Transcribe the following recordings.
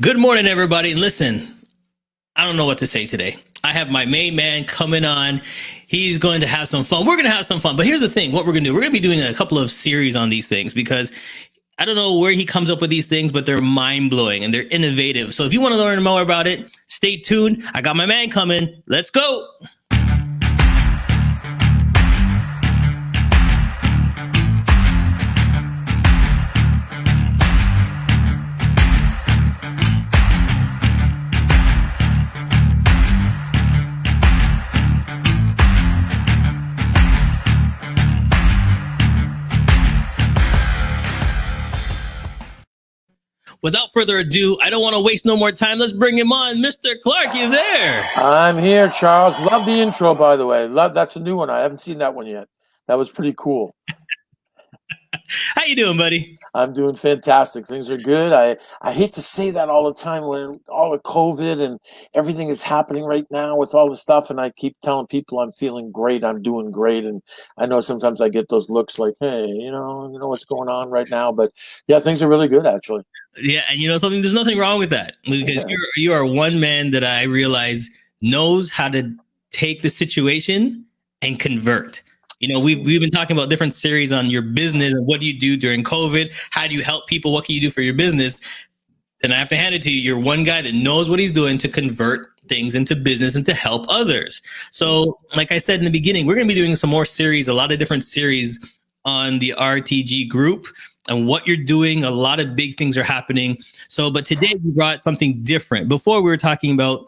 Good morning, everybody. Listen, I don't know what to say today. I have my main man coming on. He's going to have some fun. We're going to have some fun. But here's the thing, what we're going to do. We're going to be doing a couple of series on these things because I don't know where he comes up with these things, but they're mind-blowing and they're innovative. So if you want to learn more about it, stay tuned. I got my man coming. Let's go. Without further ado, I don't want to waste no more time. Let's bring him on. Mr. Clarke, you there? I'm here, Charles. Love the intro, by the way. That's a new one. I haven't seen that one yet. That was pretty cool. How you doing, buddy? I'm doing fantastic. Things are good. I hate to say that all the time when all the COVID and everything is happening right now with all the stuff, and I keep telling people I'm feeling great, I'm doing great, and I know sometimes I get those looks like, hey, you know what's going on right now, but yeah, things are really good actually. Yeah, and you know something, there's nothing wrong with that because you are one man that I realize knows how to take the situation and convert. You know, we've been talking about different series on your business and what do you do during COVID? How do you help people? What can you do for your business? And I have to hand it to you. You're one guy that knows what he's doing to convert things into business and to help others. So, like I said in the beginning, we're going to be doing some more series, a lot of different series on the RTG group and what you're doing. A lot of big things are happening. So, but today we brought something different. Before we were talking about,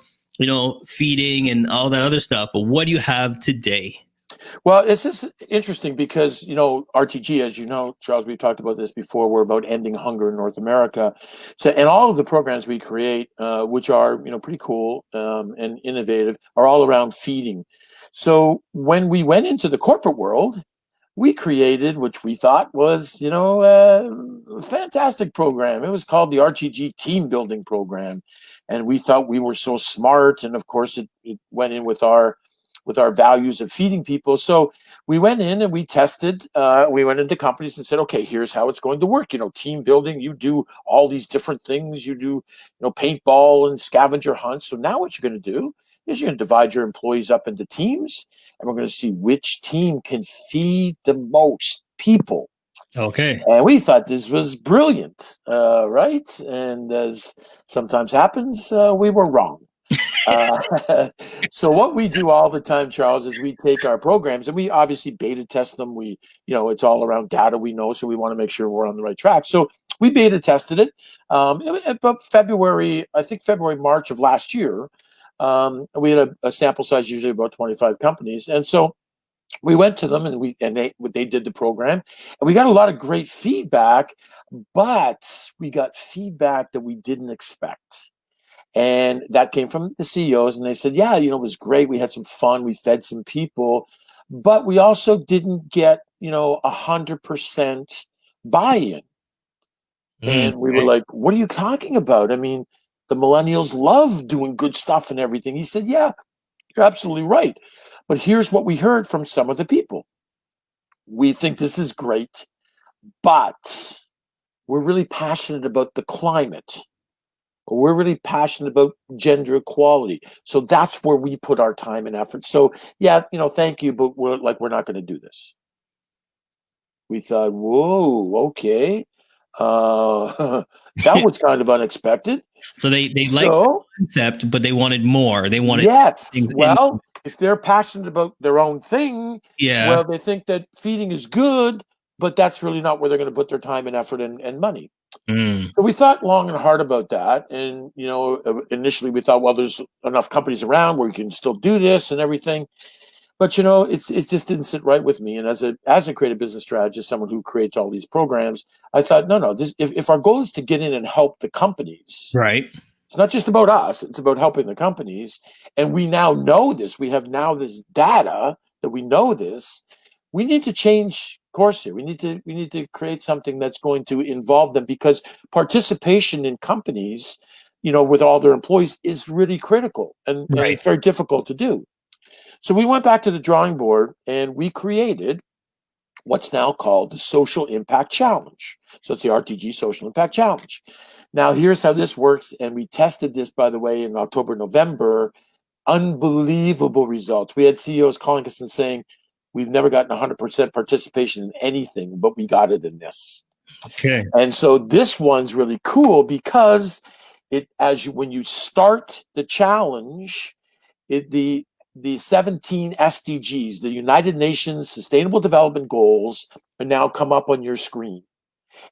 feeding and all that other stuff, but what do you have today? Well, it's just interesting because, RTG, as you know, Charles, we've talked about this before. We're about ending hunger in North America. So, and all of the programs we create, which are, pretty cool and innovative, are all around feeding. So when we went into the corporate world, we created, which we thought was, a fantastic program. It was called the RTG Team Building program. And we thought we were so smart. And of course, it went in with our values of feeding people. So we went in and we tested, we went into companies and said, okay, here's how it's going to work. Team building, you do all these different things. You do, paintball and scavenger hunts. So now what you're going to do is you're going to divide your employees up into teams, and we're going to see which team can feed the most people. Okay. And we thought this was brilliant, right? And as sometimes happens, we were wrong. So what we do all the time, Charles, is we take our programs and we obviously beta test them. We, it's all around data we know, so we want to make sure we're on the right track. So we beta tested it about March of last year. We had a sample size, usually about 25 companies, and so we went to them and they did the program, and we got a lot of great feedback, but we got feedback that we didn't expect. And that came from the CEOs, and they said, yeah, it was great. We had some fun. We fed some people, but we also didn't get, 100% buy-in. And we were like, what are you talking about? I mean, the millennials love doing good stuff and everything. He said, yeah, you're absolutely right. But here's what we heard from some of the people. We think this is great, but we're really passionate about the climate. We're really passionate about gender equality. So that's where we put our time and effort. So, yeah, thank you, but we're not going to do this. We thought, whoa, okay. That was kind of unexpected. So they liked the concept, but they wanted more. They wanted if they're passionate about their own thing, well, they think that feeding is good, but that's really not where they're going to put their time and effort and money. So we thought long and hard about that. And, initially we thought, well, there's enough companies around where we can still do this and everything. But, it just didn't sit right with me. And as a creative business strategist, someone who creates all these programs, I thought, no, if our goal is to get in and help the companies, right? It's not just about us. It's about helping the companies. And we now know this. We have now this data that we know this. We need to change course here. We need to create something that's going to involve them, because participation in companies, with all their employees is really critical and it's very difficult to do. So we went back to the drawing board and we created what's now called the Social Impact Challenge. So it's the RTG Social Impact Challenge. Now, here's how this works. And we tested this, by the way, in October, November. Unbelievable results. We had CEOs calling us and saying, we've never gotten 100% participation in anything, but we got it in this. Okay. And so this one's really cool because when you start the challenge, the 17 SDGs, the United Nations Sustainable Development Goals, are now come up on your screen.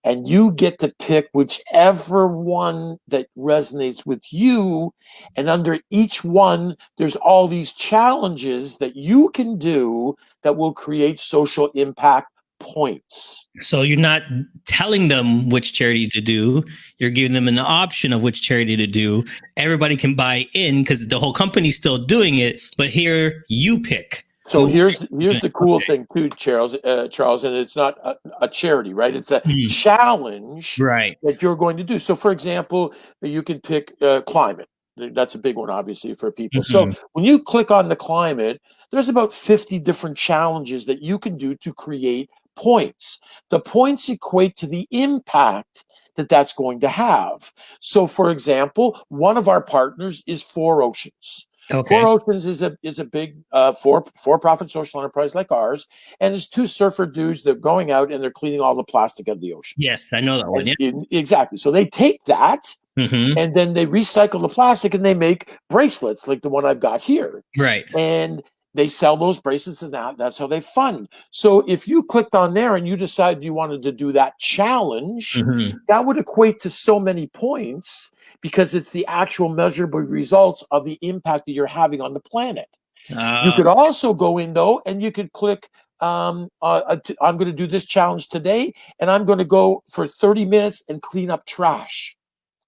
And you get to pick whichever one that resonates with you. And under each one, there's all these challenges that you can do that will create social impact points. So you're not telling them which charity to do. You're giving them an option of which charity to do. Everybody can buy in because the whole company's still doing it. But here you pick. So here's the cool thing too, Charles, and it's not a charity, right? It's a challenge that you're going to do. So, for example, you can pick climate. That's a big one, obviously, for people. So when you click on the climate, there's about 50 different challenges that you can do to create points. The points equate to the impact that that's going to have. So, for example, one of our partners is Four Oceans. Okay. Four Oceans is a big for-profit social enterprise like ours, and it's two surfer dudes that are going out and they're cleaning all the plastic out of the ocean. Yes, I know that one. Yeah. Exactly. So they take that and then they recycle the plastic and they make bracelets like the one I've got here. Right. And they sell those bracelets, and that's how they fund. So if you clicked on there and you decided you wanted to do that challenge, that would equate to so many points because it's the actual measurable results of the impact that you're having on the planet. You could also go in, though, and you could click, I'm going to do this challenge today, and I'm going to go for 30 minutes and clean up trash.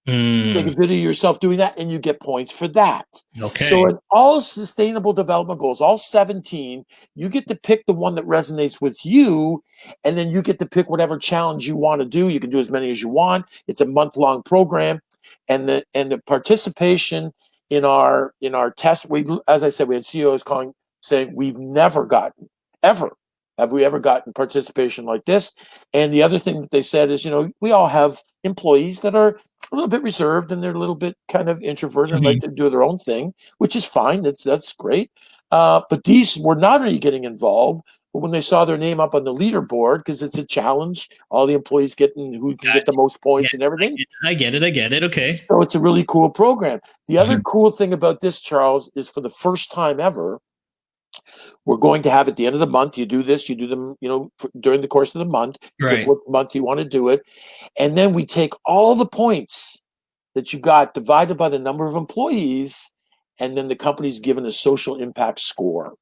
Take a video of yourself doing that, and you get points for that. Okay. So in all sustainable development goals, all 17, you get to pick the one that resonates with you, and then you get to pick whatever challenge you want to do. You can do as many as you want. It's a month-long program, and the participation in our test. As I said, we had CEOs saying we've never gotten have we ever gotten participation like this. And the other thing that they said is, we all have employees that are a little bit reserved and they're a little bit kind of introverted and like to do their own thing, which is fine. That's great. But these were not only getting involved, but when they saw their name up on the leaderboard, because it's a challenge, all the employees getting who can get the most points and everything. I get it. Okay. So it's a really cool program. The other cool thing about this, Charles, is for the first time ever, we're going to have at the end of the month, you do them, during the course of the month, right? What month you want to do it. And then we take all the points that you got divided by the number of employees, and then the company's given a social impact score.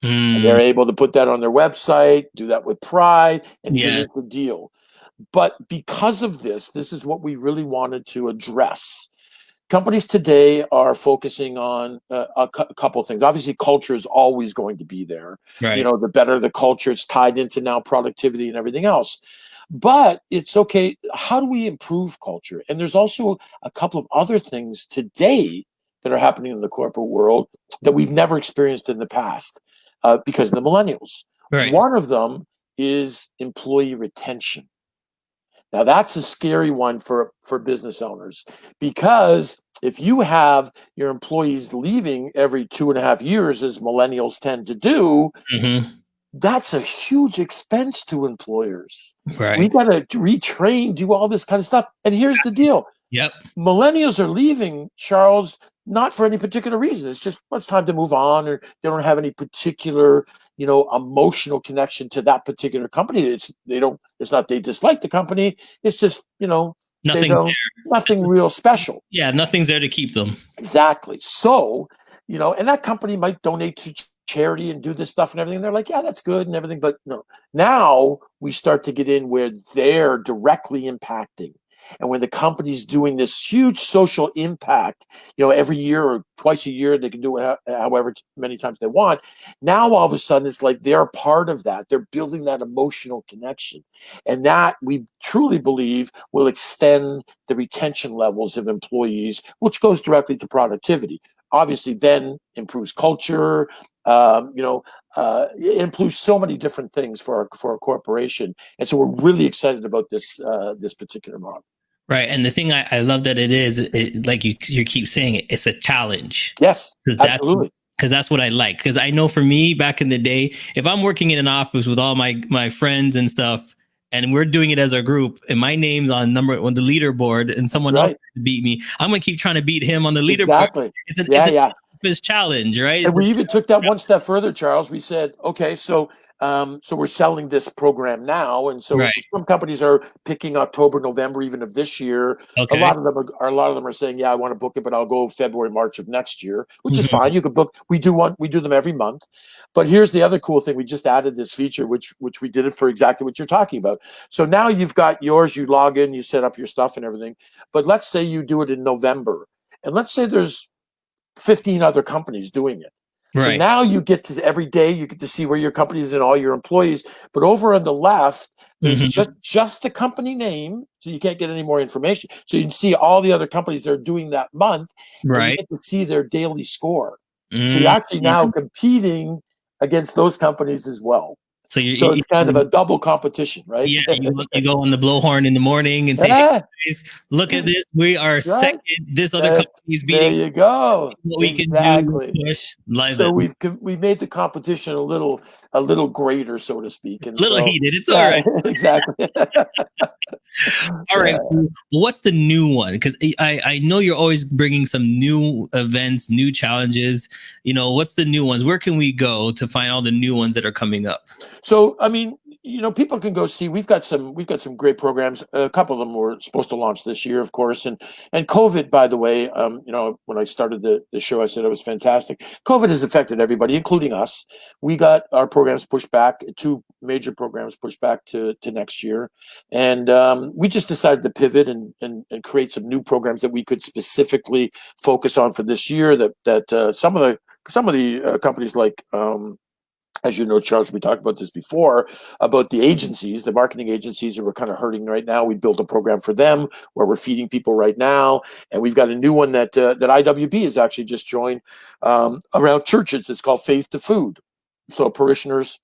And they're able to put that on their website, do that with pride, and here's the deal. But because of this is what we really wanted to address. Companies today are focusing on a couple of things. Obviously, culture is always going to be there. Right. The better the culture, it's tied into now productivity and everything else. But it's okay. How do we improve culture? And there's also a couple of other things today that are happening in the corporate world that we've never experienced in the past because of the millennials. Right. One of them is employee retention. Now, that's a scary one for business owners, because if you have your employees leaving every 2.5 years, as millennials tend to do, that's a huge expense to employers. Right. We got to retrain, do all this kind of stuff. And here's the deal. Yep. Millennials are leaving, Charles, not for any particular reason. It's just it's time to move on, or they don't have any particular, emotional connection to that particular company. It's not they dislike the company. It's just, nothing real special. Yeah, nothing's there to keep them. Exactly. So, and that company might donate to charity and do this stuff and everything. And they're like, yeah, that's good and everything. But no, now we start to get in where they're directly impacting. And when the company's doing this huge social impact, every year or twice a year, they can do it however many times they want. Now, all of a sudden, it's like they're part of that. They're building that emotional connection. And that, we truly believe, will extend the retention levels of employees, which goes directly to productivity. Obviously, then improves culture, it includes so many different things for our corporation, and so we're really excited about this particular model. Right. And the thing I love that it is, like you keep saying it, it's a challenge. Yes, That's absolutely. because that's what I like. Because I know for me back in the day, if I'm working in an office with all my friends and stuff, and we're doing it as a group, and my name's on the leaderboard, and someone else beat me, I'm gonna keep trying to beat him on the leaderboard. Exactly. It's an office challenge, right? And we even took that one step further, Charles. We said, okay, so we're selling this program now, and so some companies are picking October, November, even of this year. Okay. A lot of them are saying, yeah, I want to book it, but I'll go February, March of next year, which is fine. You can book. We do them every month. But here's the other cool thing: we just added this feature, which we did it for exactly what you're talking about. So now you've got yours. You log in, you set up your stuff and everything. But let's say you do it in November, and let's say there's 15 other companies doing it. So now you get to every day, you get to see where your company is and all your employees. But over on the left, there's just the company name. So you can't get any more information. So you can see all the other companies that are doing that month. And you get to see their daily score. So you're actually now competing against those companies as well. So it's kind of a double competition, right? Yeah, you go on the blowhorn in the morning and say, hey, guys, look at this. We are second. This other company is beating. There you go. What we can do. Push, so we made the competition a little greater, so to speak. And a little heated. It's all right. Exactly. All right. Well, what's the new one? Because I know you're always bringing some new events, new challenges. What's the new ones? Where can we go to find all the new ones that are coming up? So, I mean, people can go see. We've got some great programs. A couple of them were supposed to launch this year, of course, and COVID, by the way. When I started the show, I said it was fantastic. COVID has affected everybody, including us. We got our programs pushed back. 2 major programs pushed back to next year, and we just decided to pivot and create some new programs that we could specifically focus on for this year. That some of the companies like. As you know, Charles, we talked about this before, about the agencies, the marketing agencies who are kind of hurting right now. We built a program for them where we're feeding people right now. And we've got a new one that IWB has actually just joined around churches. It's called Faith to Food. So parishioners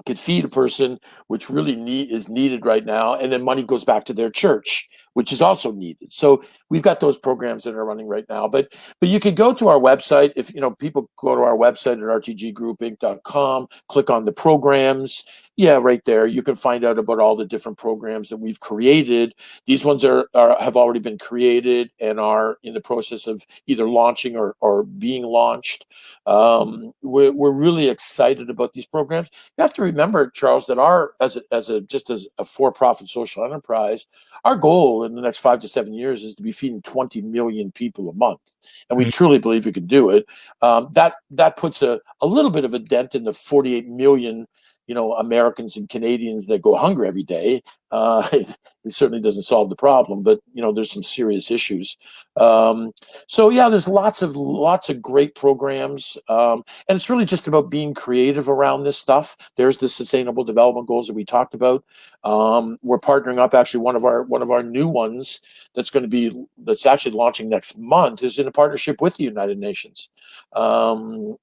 could feed a person, which really is needed right now, and then money goes back to their church, which is also needed. So we've got those programs that are running right now. But you can go to our website. If people go to our website at rtggroupinc.com, click on the programs. Yeah, right there. You can find out about all the different programs that we've created. These ones have already been created and are in the process of either launching or being launched. We're really excited about these programs. You have to remember, Charles, that as a for-profit social enterprise, our goal in the next 5 to 7 years is to be feeding 20 million people a month, and we truly believe we can do it. That puts a little bit of a dent in the 48 million Americans and Canadians that go hungry every day. It certainly doesn't solve the problem, but there's some serious issues. So yeah, there's lots of great programs, and it's really just about being creative around this stuff. There's the Sustainable Development Goals that we talked about. We're partnering up. Actually, one of our new ones that's actually launching next month is in a partnership with the United Nations, and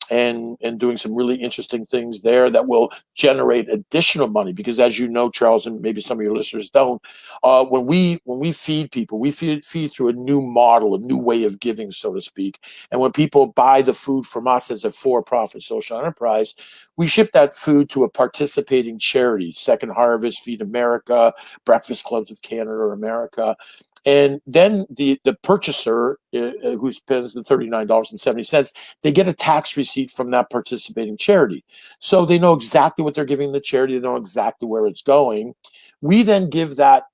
doing some really interesting things there that will generate additional money. Because as you know, Charles, and maybe some of your listeners don't, when we feed people, we feed through a new model, a new way of giving, so to speak. And when people buy the food from us as a for-profit social enterprise, we ship that food to a participating charity, Second Harvest, Feed America, Breakfast Clubs of Canada or America. And then the purchaser, who spends the $39.70, they get a tax receipt from that participating charity. So they know exactly what they're giving the charity. They know exactly where it's going. We then give the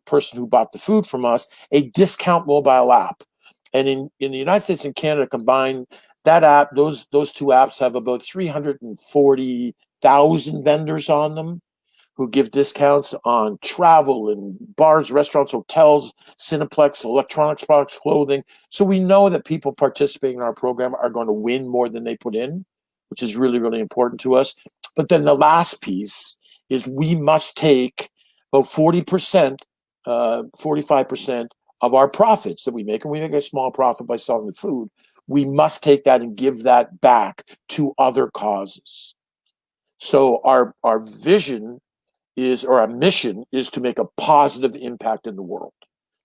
person who bought the food from us a discount mobile app. And in the United States and Canada combined, that app, those 2 apps have about 340,000 vendors on them who give discounts on travel and bars, restaurants, hotels, Cineplex, electronics products, clothing. So we know that people participating in our program are going to win more than they put in, which is really, really important to us. But then the last piece is we must take about 40%, 45% of our profits that we make, and we make a small profit by selling the food. We must take that and give that back to other causes. So our vision is, or our mission is, to make a positive impact in the world.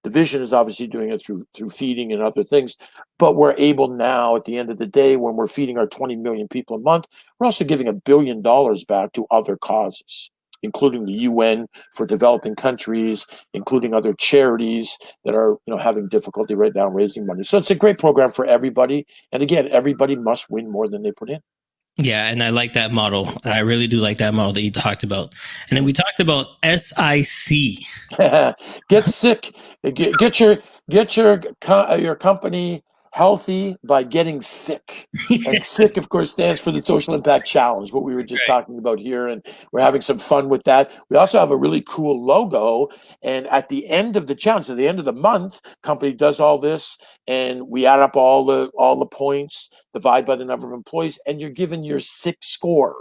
The vision is obviously doing it through feeding and other things, but we're able now, at the end of the day, when we're feeding our 20 million people a month, we're also giving $1 billion back to other causes, including the UN for developing countries, including other charities that are, having difficulty right now raising money. So it's a great program for everybody. And again, everybody must win more than they put in. Yeah, and I like that model. I really do like that model that you talked about. And then we talked about SIC. Get sick. Get your company healthy by getting sick. And SICK, of course, stands for the Social Impact Challenge, what we were just talking about here, and we're having some fun with that. We also have a really cool logo, and at the end of the challenge, at the end of the month, company does all this, and we add up all the points, divide by the number of employees, and you're given your SICK score,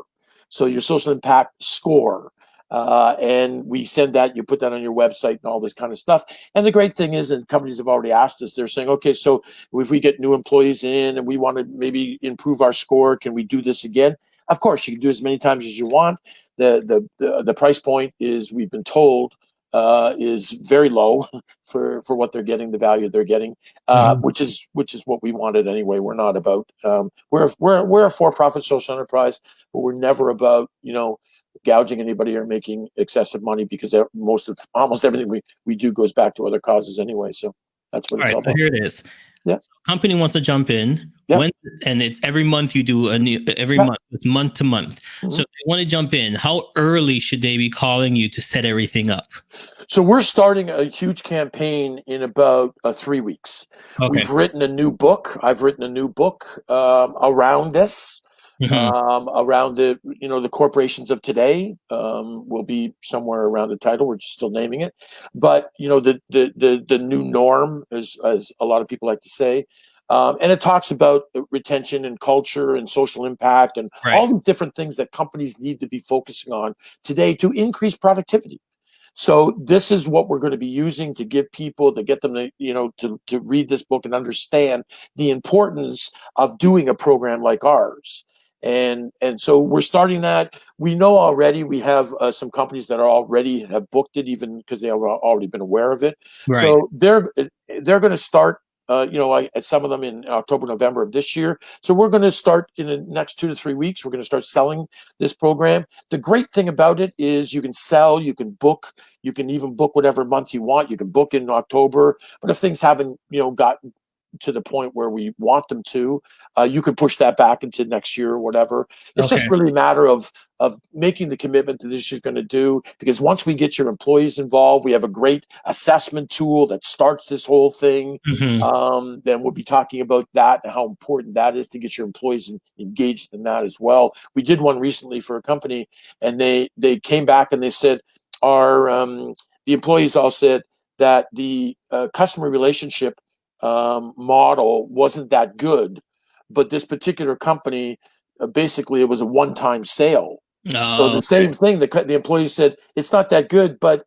so your social impact score. And we send that, you put that on your website and all this kind of stuff. And the great thing is that companies have already asked us, they're saying, okay, so if we get new employees in and we want to maybe improve our score, can we do this again? Of course, you can do as many times as you want. The price point is, we've been told, is very low for what they're getting, the value they're getting, which is what we wanted anyway. We're not about we're a for-profit social enterprise, but we're never about gouging anybody or making excessive money, because almost everything we do goes back to other causes anyway. So that's what it's all about. So here it is. Yeah. So company wants to jump in. Yeah. And it's every month you do month. It's month to month. Mm-hmm. So if they want to jump in, how early should they be calling you to set everything up? So we're starting a huge campaign in about 3 weeks. Okay. We've written a new book. I've written a new book around this. Mm-hmm. Around the corporations of today, will be somewhere around the title. We're just still naming it, but the new norm, as a lot of people like to say, and it talks about retention and culture and social impact and all the different things that companies need to be focusing on today to increase productivity. So this is what we're going to be using to give people, to get them to read this book and understand the importance of doing a program like ours. And so we're starting that. We know already we have some companies that already have booked it, even because they have already been aware of it. Right. So they're going to start, at some of them in October, November of this year. So we're going to start in the next 2 to 3 weeks. We're going to start selling this program. The great thing about it is you can sell, you can book, you can even book whatever month you want. You can book in October, but if things haven't, gotten to the point where we want them to, you can push that back into next year or whatever. It's just really a matter of making the commitment that this is going to do, because once we get your employees involved, we have a great assessment tool that starts this whole thing. Mm-hmm. Then we'll be talking about that and how important that is to get your employees engaged in that as well. We did one recently for a company, and they came back and they said the employees all said that the customer relationship model wasn't that good, but this particular company, basically it was a one-time sale. So the same thing, the employee said, it's not that good, but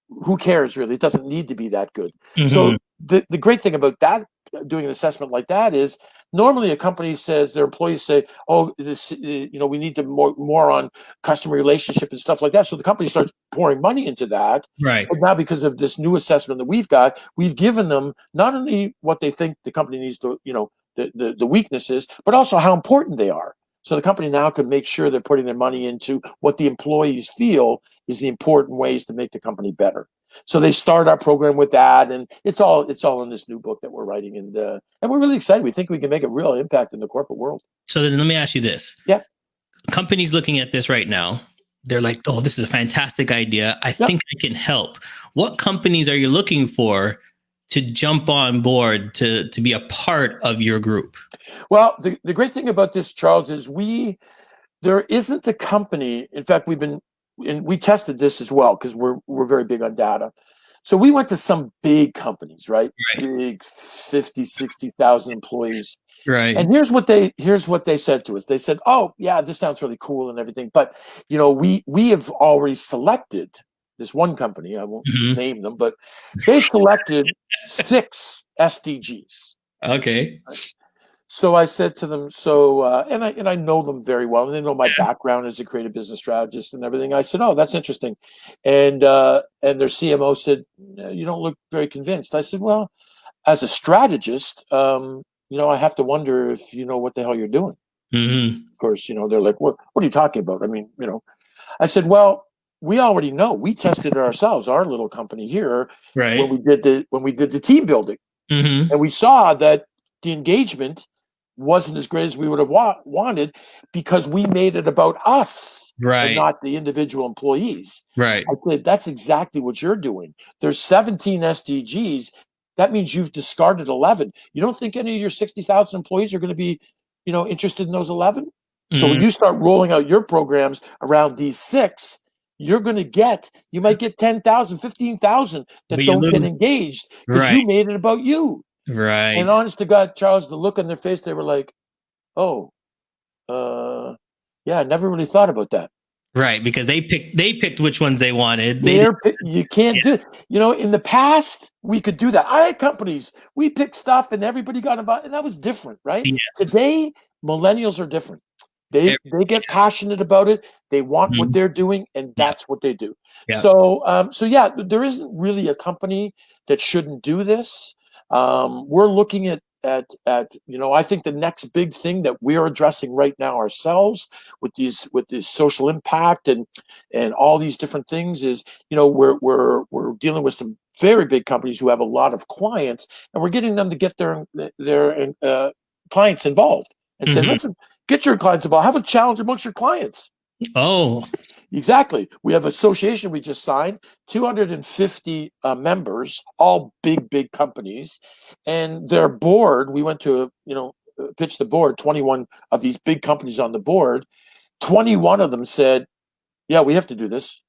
who cares really? It doesn't need to be that good. Mm-hmm. So the great thing about that, doing an assessment like that, is normally a company says, their employees say, oh, this, we need to more on customer relationship and stuff like that. So the company starts pouring money into that. Right. But now, because of this new assessment that we've got, we've given them not only what they think the company needs to, the weaknesses, but also how important they are. So the company now can make sure they're putting their money into what the employees feel is the important ways to make the company better. So they start our program with that, and it's all in this new book that we're writing, and we're really excited. We think we can make a real impact in the corporate world. So then let me ask you this. Yeah. Companies looking at this right now, they're like, oh, this is a fantastic idea. I think I can help. What companies are you looking for to jump on board to be a part of your group? Well, the great thing about this, Charles, is there isn't a company. In fact, we tested this as well, because we're very big on data. So we went to some big companies, right? Big 50, 60,000 employees. Right. And here's what they said to us. They said, oh yeah, this sounds really cool and everything, but we have already selected this one company. I won't name them, but they selected 6 SDGs. Okay. So I said to them, and I know them very well, and they know my background as a creative business strategist and everything. I said, "Oh, that's interesting," and their CMO said, "You don't look very convinced." I said, "Well, as a strategist, I have to wonder if you know what the hell you're doing." Mm-hmm. Of course, they're like, "What are you talking about?" I mean, I said, "Well, we already know. We tested it ourselves, our little company here, Right. when we did the team building, Mm-hmm. and we saw that the engagement wasn't as great as we would have wanted because we made it about us and Right. not the individual employees." Right. I said, "That's exactly what you're doing. There's 17 SDGs. That means you've discarded 11. You don't think any of your 60,000 employees are going to be, interested in those 11? So when Mm-hmm. you start rolling out your programs around these 6, you might get 10,000, 15,000 But that you don't get lose. engaged because Right. you made it about you." And Right. honest to God, Charles, the look on their face, they were like, "Oh, yeah, I never really thought about that." Right. Because they picked which ones they wanted. They did. You can't do it. In the past, we could do that. I had companies, we picked stuff and everybody got involved, and that was different, right? Yeah. Today, millennials are different. They get passionate about it. They want what Mhm. they're doing, and Yeah. that's what they do. Yeah. So yeah, there isn't really a company that shouldn't do this. We're looking at I think the next big thing that we're addressing right now ourselves with this social impact and all these different things is we're dealing with some very big companies who have a lot of clients, and we're getting them to get their clients involved and say, Mhm. "Listen, get your clients involved. Have a challenge amongst your clients." Oh. Exactly. We have association we just signed, 250 members, all big companies, and their board. We went to pitch the board. 21 of these big companies on the board. 21 of them said, "Yeah, we have to do this.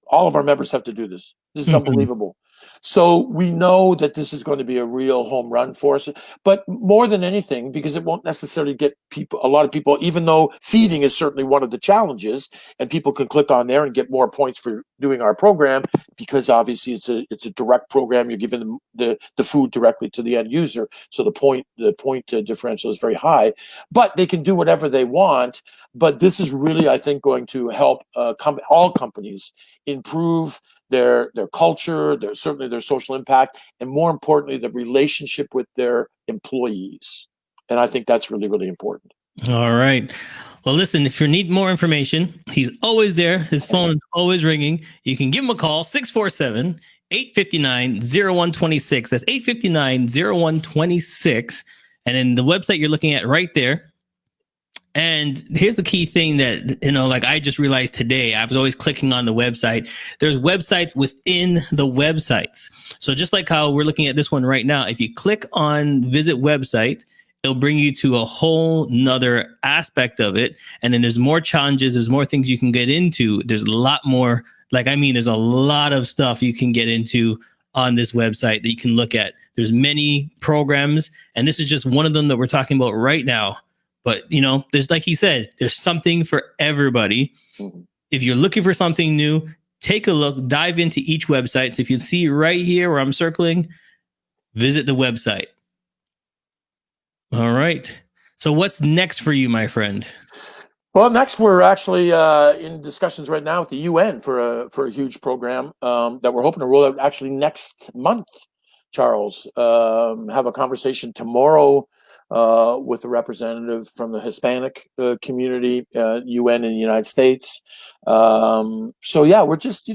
All of our members have to do this. This is Mhm. unbelievable." So we know that this is going to be a real home run for us. But more than anything, because it won't necessarily get a lot of people, even though feeding is certainly one of the challenges, and people can click on there and get more points for doing our program, because obviously it's a direct program. You're giving them the food directly to the end user. So the point differential is very high, but they can do whatever they want. But this is really, I think, going to help all companies improve their culture, certainly their social impact, and more importantly, the relationship with their employees. And I think that's really, really important. All right. Well, listen, if you need more information, he's always there. His phone is always ringing. You can give him a call, 647 859 0126. That's 859 0126. And then the website you're looking at right there. And here's the key thing that, like I just realized today, I was always clicking on the website. There's websites within the websites. So just like how we're looking at this one right now, if you click on visit website, it'll bring you to a whole nother aspect of it. And then there's more challenges. There's more things you can get into. There's a lot more, there's a lot of stuff you can get into on this website that you can look at. There's many programs, and this is just one of them that we're talking about right now. But, there's, like he said, there's something for everybody. Mm-hmm. If you're looking for something new, take a look, dive into each website. So if you see right here where I'm circling, visit the website. All right. So what's next for you, my friend? Well, next we're actually in discussions right now with the UN for a huge program that we're hoping to roll out actually next month. Charles, have a conversation tomorrow with a representative from the Hispanic community, UN in the United States. So yeah, we're just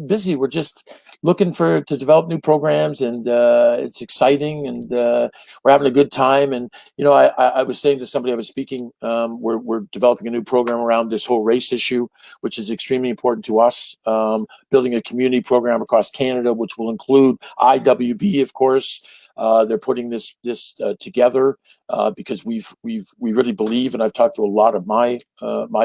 busy. We're just looking to develop new programs, and it's exciting, and we're having a good time. And I was saying to somebody I was speaking, we're developing a new program around this whole race issue, which is extremely important to us. Building a community program across Canada, which will include IWB, of course. They're putting this together because we really believe, and I've talked to a lot of my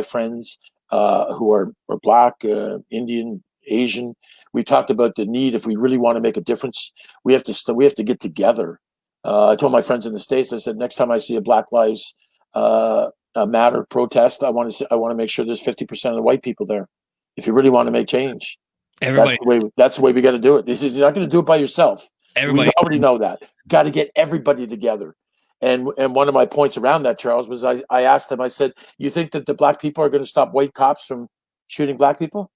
friends who are Black, Indian, Asian. We talked about the need, if we really want to make a difference, we have to get together. I told my friends in the States, I said, next time I see a Black Lives Matter protest, I want to make sure there's 50% of the white people there. If you really want to make change, Everybody. That's the way we got to do it. You're not going to do it by yourself. Everybody. We already know that. Got to get everybody together. And one of my points around that, Charles, was I asked them, I said, you think that the black people are going to stop white cops from shooting black people?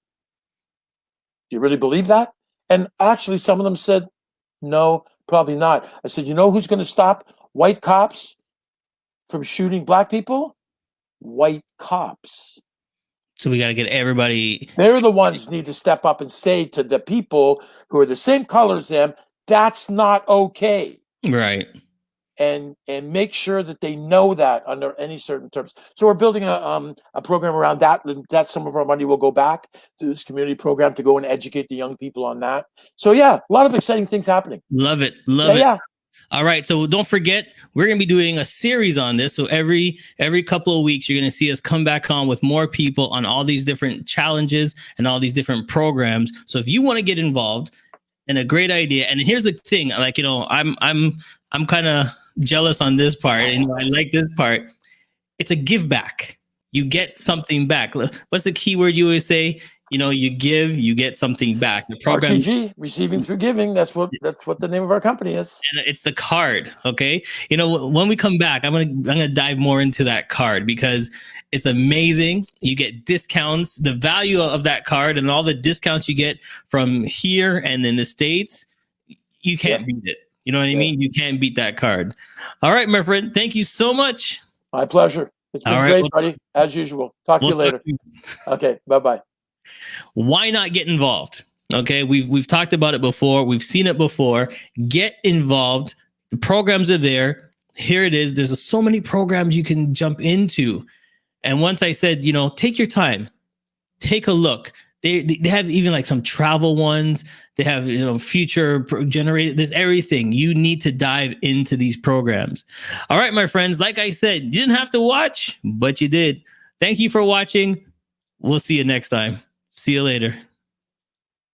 You really believe that? And actually, some of them said, no, probably not. I said, you know who's going to stop white cops from shooting black people? White cops. So we got to get everybody. They're the ones need to step up and say to the people who are the same color as them, that's not okay. Right. And make sure that they know that under any certain terms. So we're building a program around that. That some of our money will go back to this community program to go and educate the young people on that. So yeah, a lot of exciting things happening. Love it. Love it. Yeah. All right. So don't forget, we're going to be doing a series on this. So every couple of weeks, you're going to see us come back on with more people on all these different challenges and all these different programs. So if you want to get involved, and a great idea. And here's the thing, like, I'm kind of jealous on this part, and I like this part. It's a give back. You get something back. What's the key word you always say? You give, you get something back. The program, RTG, receiving through giving. That's what the name of our company is. And it's the card. Okay. When we come back, I'm gonna dive more into that card because it's amazing. You get discounts, the value of that card, and all the discounts you get from here and in the States. You can't beat it. You know what I mean? You can't beat that card. All right, my friend. Thank you so much. My pleasure. It's been great, buddy. As usual. Talk to you later. Okay. Bye-bye. Why not get involved? Okay. We've talked about it before. We've seen it before. Get involved. The programs are there. Here it is. There's so many programs you can jump into. And once I said, take your time, take a look. They have even like some travel ones. They have, future generated. There's everything. You need to dive into these programs. All right, my friends. Like I said, you didn't have to watch, but you did. Thank you for watching. We'll see you next time. See you later.